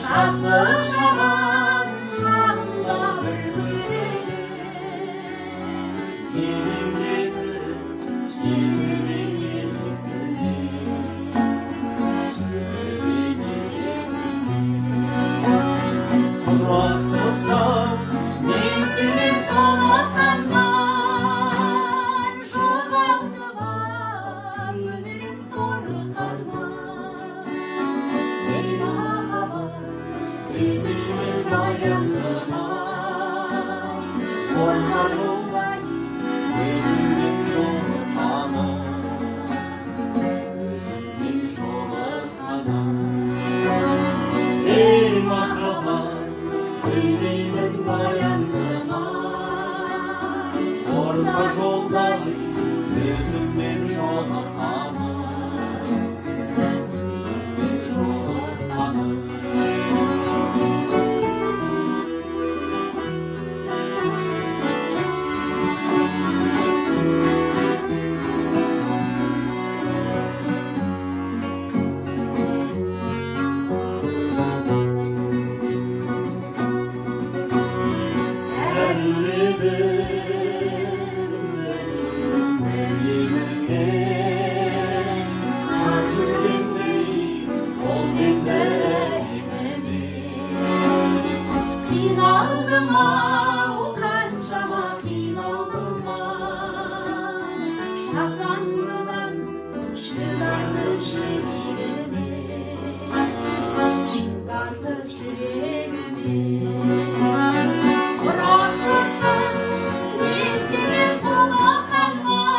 жасы жаман шағында үлгереді елің етіп жетелеген есіңе құрақсызсың мен сенен соңақтанман жоғалтып ап өмірім торығанман ей махаббат білмеймін баяндама орта жолдайын өзіңмен жолыққаным ей махаббат білмеймін баяндама орта жолдағы өзіңмен жолыққаным қиналдым ау қаншама қиналдым ау жасандыдан шыдатып жүрегіме құрақсызсың мен сенен соңақтанман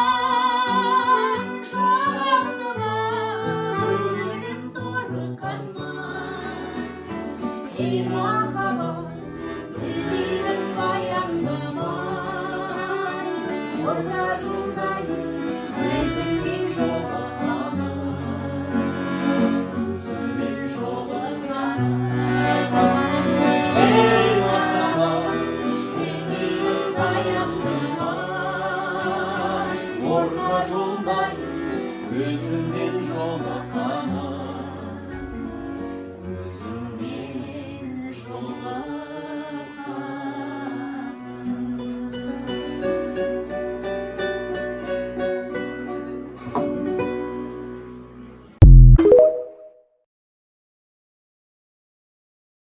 жоғалтып ап өмірім торыққанман ей махаббат